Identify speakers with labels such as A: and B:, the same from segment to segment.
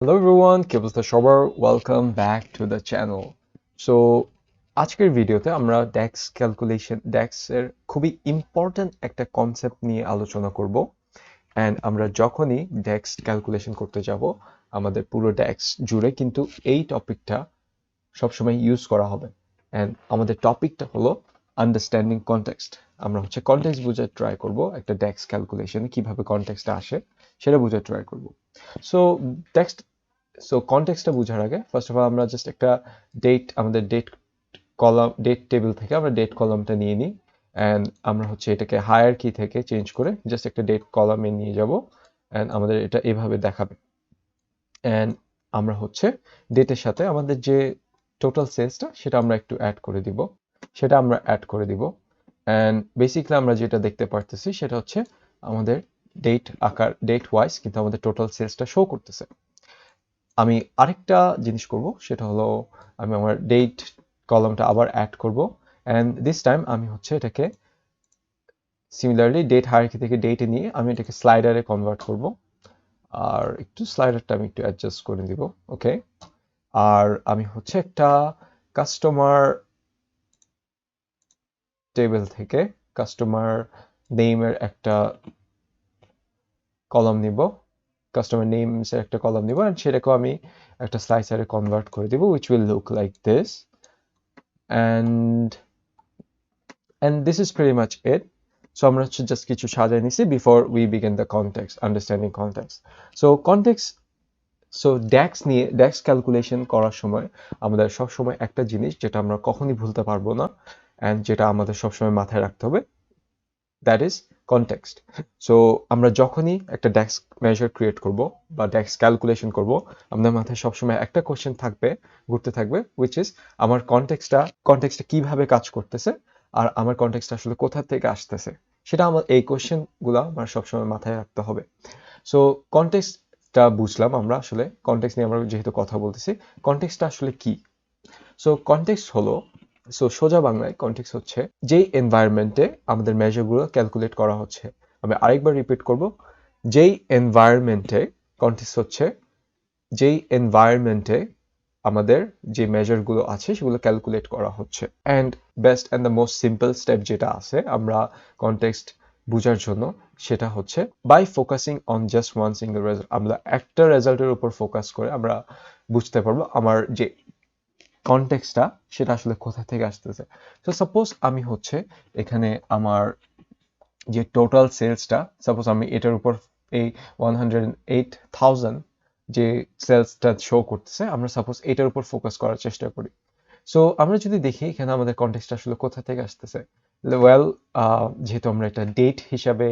A: Hello everyone, কি অবস্থা সবার? Welcome back to the channel. So আজকের ভিডিওতে আমরা ড্যাক্স ক্যালকুলেশন ড্যাক্সের খুবই ইম্পর্ট্যান্ট একটা কনসেপ্ট নিয়ে আলোচনা করব। অ্যান্ড আমরা যখনই ড্যাক্স ক্যালকুলেশন করতে যাব আমাদের পুরো ড্যাক্স জুড়ে কিন্তু এই টপিকটা সবসময় ইউজ করা হবে। অ্যান্ড আমাদের টপিকটা হলো আন্ডারস্ট্যান্ডিং কনটেক্সট। আমরা কনটেক্সট বোঝার ট্রাই করব, একটা ড্যাক্স ক্যালকুলেশনে কিভাবে কনটেক্সটটা আসে সেটা বোঝার ট্রাই করব। সো ড্যাক্স সো কনটেক্সটটা বোঝার আগে ফার্স্ট অফ অল আমরা জাস্ট একটা আমাদের ডেট টেবিল থেকে আমরা ডেট কলামটা নিয়ে নিই। অ্যান্ড আমরা এটাকে হায়ার কি থেকে চেঞ্জ করে জাস্ট একটা ডেট কলামে নিয়ে যাব। অ্যান্ড আমাদের এটা এভাবে দেখাবে। অ্যান্ড আমরা ডেটের সাথে আমাদের যে টোটাল সেলসটা সেটা আমরা একটু অ্যাড করে দিব। অ্যান্ড বেসিক্যালি আমরা যেটা দেখতে পারতেছি সেটা আমাদের ডেট ওয়াইজ কিন্তু আমাদের টোটাল সেলসটা শো করতেছে। আমি আরেকটা জিনিস করব, সেটা হলো আমি আমার ডেট কলামটা আবার অ্যাড করব। অ্যান্ড দিস টাইম আমি এটাকে সিমিলারলি ডেট হায়ারার্কি থেকে ডেটে নিয়ে আমি এটাকে স্লাইডারে কনভার্ট করব। আর একটু স্লাইডারটা আমি একটু অ্যাডজাস্ট করে দিব। ওকে। আর আমি একটা কাস্টমার টেবিল থেকে কাস্টমার নেমের একটা কলাম নিব, কাস্টমার নেমস এর একটা কলাম নিব, এন্ড সেটাকেও আমি একটা স্লাইসারে কনভার্ট করে দিব, which will look like this. and and this is pretty much it. So আমরা জাস্ট কিছু সাজাই নিছি before we begin the context, understanding context. So context, so DAX calculation করার সময় আমাদের সবসময় একটা জিনিস যেটা আমরা কখনই ভুলতে পারবো না, অ্যান্ড যেটা আমাদের সবসময় মাথায় রাখতে হবে, দ্যাট ইজ কনটেক্সট। সো আমরা যখনই একটা ড্যাক্স মেজার ক্রিয়েট করব বা ড্যাক্স ক্যালকুলেশন করব, আমাদের মাথায় সবসময় একটা কোশ্চেন ঘুরতে থাকবে, উইচ ইজ আমার কনটেক্সটটা কিভাবে কাজ করতেছে, আর আমার কনটেক্সট আসলে কোথা থেকে আসতেছে, সেটা এই কোশ্চেনগুলো আমার সবসময় মাথায় রাখতে হবে। সো কনটেক্সটটা বুঝলাম, আমরা আসলে কনটেক্সট নিয়ে আমরা যেহেতু কথা বলতেছি, কনটেক্সটটা আসলে কি? সোজা বাংলায় কনটেক্সট যেই এনভায়রনমেন্টে আমাদের মেজারগুলো ক্যালকুলেট করা হচ্ছে। আমি আরেকবার রিপিট করব, যেই এনভায়রনমেন্টে কনটেক্সট যেই এনভায়রনমেন্টে আমাদের যে মেজারগুলো আছে সেগুলো ক্যালকুলেট করা হচ্ছে। And best and the most simple step যেটা আছে আমরা কনটেক্সট বোঝার জন্য, সেটা by focusing on just one single result. আমরা একটা রেজাল্টের উপর ফোকাস করে আমরা বুঝতে পারবো আমার যে কনটেক্সটটা সেটা আসলে কোথা থেকে আসতেছে। তো সাপোজ আমি এখানে আমার যে টোটাল সেলসটা, সাপোজ আমি এটার উপর এই 108,000 যে সেলসটা শো করতেছে, আমরা সাপোজ এটার উপর ফোকাস করার চেষ্টা করি। সো আমরা যদি দেখি এখানে আমাদের কনটেক্সট আসলে কোথা থেকে আসতেছে, ওয়েল, যেহেতু আমরা এটা ডেট হিসাবে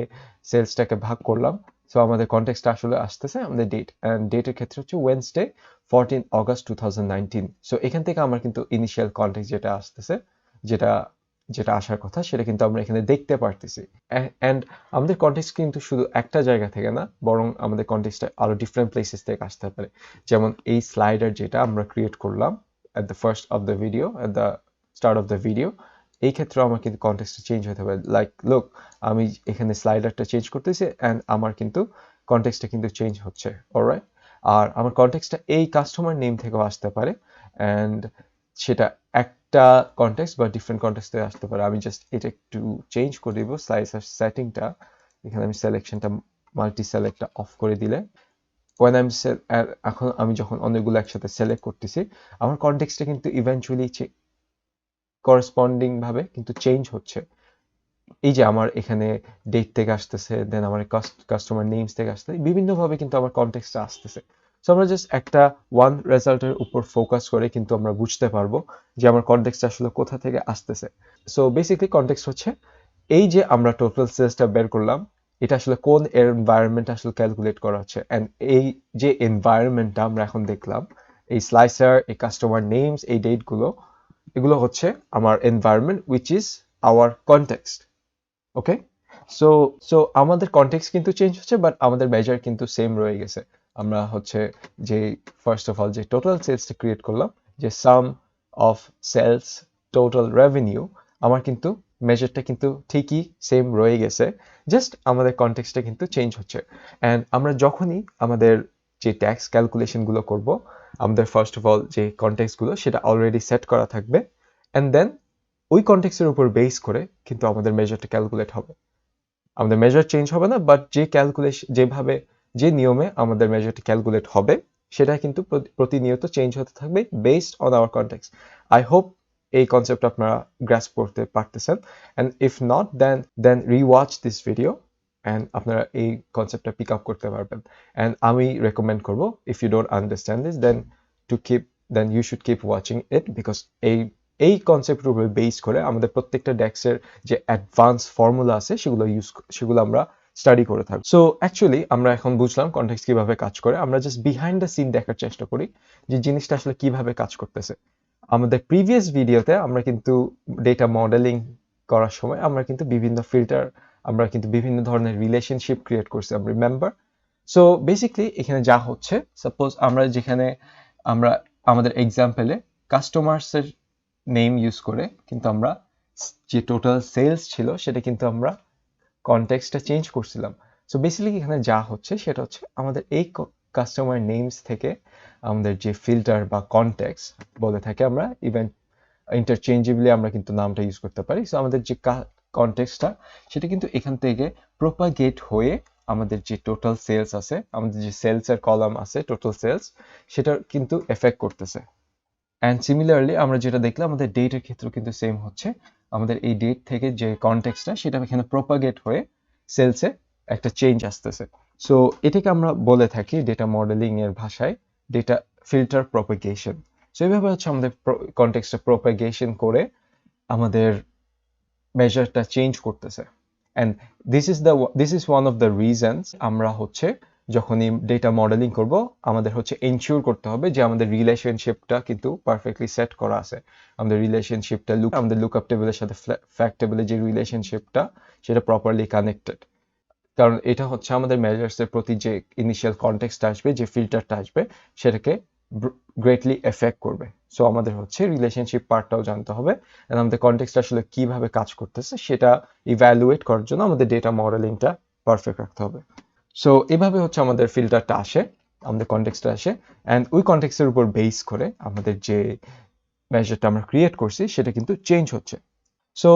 A: সেলসটাকে ভাগ করলাম, সো আমাদের কনটেক্সটটা আসলে আসতেছে আমাদের ডেট, অ্যান্ড ডেটের ক্ষেত্রে ওয়েডনেসডে 14 অগস্ট 2019। সো এখান থেকে আমার কিন্তু ইনিশিয়াল কনটেক্সট যেটা আসতেছে, যেটা যেটা আসার কথা, সেটা কিন্তু আমরা এখানে দেখতে পারতেছি। অ্যান্ড আমাদের কনটেক্সট কিন্তু শুধু একটা জায়গা থেকে না, বরং আমাদের কনটেক্সটটা আরো ডিফারেন্ট প্লেসেস থেকে আসতে পারে। যেমন এই স্লাইডার যেটা আমরা ক্রিয়েট করলাম at the first of the video, at the start of the video, এই ক্ষেত্রে আমার কিন্তু কনটেক্সটটা চেঞ্জ হতে পারে। লাইক লুক, আমি এখানে স্লাইডারটা চেঞ্জ করতেছি অ্যান্ড আমার কিন্তু কনটেক্সটটা কিন্তু চেঞ্জ হচ্ছে। অলরাইট। আর আমার কনটেক্সটটা এই কাস্টমার নেম থেকেও আসতে পারে, অ্যান্ড সেটা একটা কনটেক্সট বা ডিফারেন্ট কনটেক্সট থেকে আসতে পারে। আমি জাস্ট এটা একটু চেঞ্জ করে দিব, স্লাইসার সেটিংটা। এখানে আমি সিলেকশনটা, মাল্টি সিলেক্টটা অফ করে দিলে, এখন আমি যখন অনেকগুলো একসাথে সিলেক্ট করতেছি, আমার কনটেক্সটটা কিন্তু ইভেন্চুয়ালি করসপন্ডিং ভাবে কিন্তু চেঞ্জ হচ্ছে। এই যে আমার এখানে ডেট থেকে আসতেছে, দেন আমার কাস্টমার নেমস থেকে আসতেছে, বিভিন্ন ভাবে কিন্তু আমার কনটেক্সটটা আসতেছে। সো আমরা জাস্ট একটা ওয়ান রেজাল্টের উপর ফোকাস করে কিন্তু আমরা বুঝতে পারবো যে আমার কনটেক্সট আসলে কোথা থেকে আসতেছে। সো বেসিক্যালি কনটেক্সট এই যে আমরা টোটাল সেলসটা বের করলাম, এটা আসলে কোন এনভায়রনমেন্ট আসলে ক্যালকুলেট করা হচ্ছে, এন্ড এই যে এনভায়রনমেন্টটা আমরা এখন দেখলাম, এই স্লাইসার, এই কাস্টমার নেমস, এই ডেটগুলো, এগুলো আমার environment, which is our context. Okay. So so আমাদের কনটেক্সট কিন্তু চেঞ্জ হচ্ছে, বাট আমাদের মেজার কিন্তু সেম রয়ে গেছে। আমরা যে ফার্স্ট অফ অল যে টোটাল সেলসটা ক্রিয়েট করলাম, যে সাম অফ সেলস টোটাল রেভিনিউ, আমার কিন্তু মেজারটা কিন্তু ঠিকই সেম রয়ে গেছে, জাস্ট আমাদের কনটেক্সটটা কিন্তু চেঞ্জ হচ্ছে। অ্যান্ড আমরা যখনই আমাদের যে ট্যাক্স ক্যালকুলেশনগুলো করব আমাদের ফার্স্ট অফ অল যে কনটেক্সটগুলো সেটা অলরেডি সেট করা থাকবে অ্যান্ড দেন ওই কনটেক্সটের উপর বেস করে কিন্তু আমাদের মেজারটা ক্যালকুলেট হবে। আমাদের মেজার চেঞ্জ হবে না, বাট যে ক্যালকুলেশন যেভাবে যে নিয়মে আমাদের মেজারটা ক্যালকুলেট হবে সেটা কিন্তু প্রতিনিয়ত চেঞ্জ হতে থাকবে based on our context. I hope এই কনসেপ্ট আপনারা গ্রাস্প করতে পারতেছেন, and if not then rewatch this video and আপনারা এই কনসেপ্টটা পিক আপ করতে পারবেন। অ্যান্ড আমি রেকমেন্ড করবো, if you don't understand this then you should keep watching it, because এই কনসেপ্টের উপরে বেস করে আমাদের প্রত্যেকটা ড্যাক্সের যে অ্যাডভান্স ফর্মুলা আছে সেগুলো আমরা স্টাডি করে থাকবো। সো অ্যাকচুয়ালি আমরা এখন বুঝলাম কনটেক্সট কিভাবে কাজ করে। আমরা জাস্ট বিহাইন্ড দ্য সিন দেখার চেষ্টা করি যে জিনিসটা আসলে কিভাবে কাজ করতেছে। আমাদের প্রিভিয়াস ভিডিওতে আমরা কিন্তু ডেটা মডেলিং করার সময় আমরা কিন্তু বিভিন্ন ফিল্টার, আমরা কিন্তু বিভিন্ন ধরনের রিলেশনশিপ ক্রিয়েট করছি, আমরা রিমেম্বার। সো বেসিকলি এখানে যা হচ্ছে, সাপোজ আমরা যেখানে আমরা আমাদের এক্সাম্পলে কাস্টমার্সের নেম ইউজ করে কিন্তু আমরা যে টোটাল সেলস ছিল সেটা কিন্তু আমরা কনটেক্সটটা চেঞ্জ করছিলাম। সো বেসিক্যালি এখানে যা হচ্ছে সেটা হচ্ছে আমাদের এই কাস্টমার নেমস থেকে আমাদের যে ফিল্টার বা কনটেক্সট বলে থাকে, আমরা ইভেন ইন্টারচেঞ্জেবলি আমরা কিন্তু নামটা ইউজ করতে পারি। সো আমাদের যে কনটেক্সটটা সেটা কিন্তু এখান থেকে প্রোপাগেট হয়ে আমাদের যে টোটাল সেলস আছে, আমাদের যে সেলসের কলাম আছে টোটাল সেলস, সেটা কিন্তু এফেক্ট করতেছে। অ্যান্ড সিমিলারলি আমরা যেটা দেখলাম আমাদের ডেটের ক্ষেত্রেও কিন্তু সেম হচ্ছে, আমাদের এই ডেট থেকে যে কনটেক্সটটা সেটা এখানে প্রোপাগেট হয়ে সেলসে একটা চেঞ্জ আসতেছে। সো এটাকে আমরা বলে থাকি ডেটা মডেলিং এর ভাষায় ডেটা ফিল্টার প্রোপাগেশন। সো এইভাবে হচ্ছে আমাদের কনটেক্সটটা প্রোপাগেশন করে আমাদের মেজারটা চেঞ্জ করতেছে। And this is one of the reasons আমরা হচ্ছে যখনই ডেটা মডেলিং করব আমাদের হচ্ছে এনশিওর করতে হবে যে আমাদের রিলেশনশিপটা কিন্তু পারফেক্টলি সেট করা আছে। আমাদের রিলেশনশিপটা আমাদের লুকআপ টেবিলের সাথে ফ্যাক্ট টেবিলের যে রিলেশনশিপটা সেটা প্রপারলি কানেক্টেড, কারণ এটা হচ্ছে আমাদের মেজার্সের প্রতি যে ইনিশিয়াল কনটেক্সট আসবে, যে ফিল্টারটা আসবে সেটাকে গ্রেটলি এফেক্ট করবে। সো আমাদের হচ্ছে রিলেশনশিপ পার্টটাও জানতে হবে, and আমাদের কনটেক্সট আসলে কিভাবে কাজ করতেছে সেটা ইভ্যালুয়েট করার জন্য আমাদের ডেটা মডেলিংটা পারফেক্ট রাখতে হবে। সো এভাবে হচ্ছে আমাদের ফিল্টারটা আসে, আমাদের কনটেক্সটটা আসে, অ্যান্ড ওই কনটেক্সটের উপর বেস করে আমাদের যে মেজারটা আমরা ক্রিয়েট করছি সেটা কিন্তু চেঞ্জ হচ্ছে। সো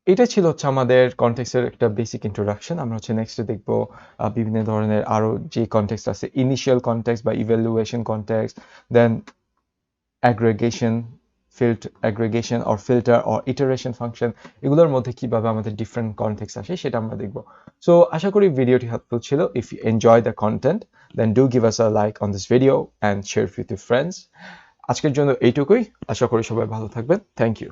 A: এটা ছিল হচ্ছে আমাদের কনটেক্সটের একটা বেসিক ইন্ট্রোডাকশন। আমরা হচ্ছে নেক্সটে দেখব বিভিন্ন ধরনের আরো যে কনটেক্সট আছে, ইনিশিয়াল কনটেক্সট বা evaluation context, then aggregation or filter or iteration function, এগুলোর মধ্যে কিভাবে আমাদের ডিফারেন্ট কনটেক্সট আসে সেটা আমরা দেখব। সো আশা করি ভিডিওটি হেল্পফুল ছিল। If you enjoy the content then do give us a like on this video and share with your friends. আজকের জন্য এইটুকুই, আশা করি সবাই ভালো থাকবেন। Thank you.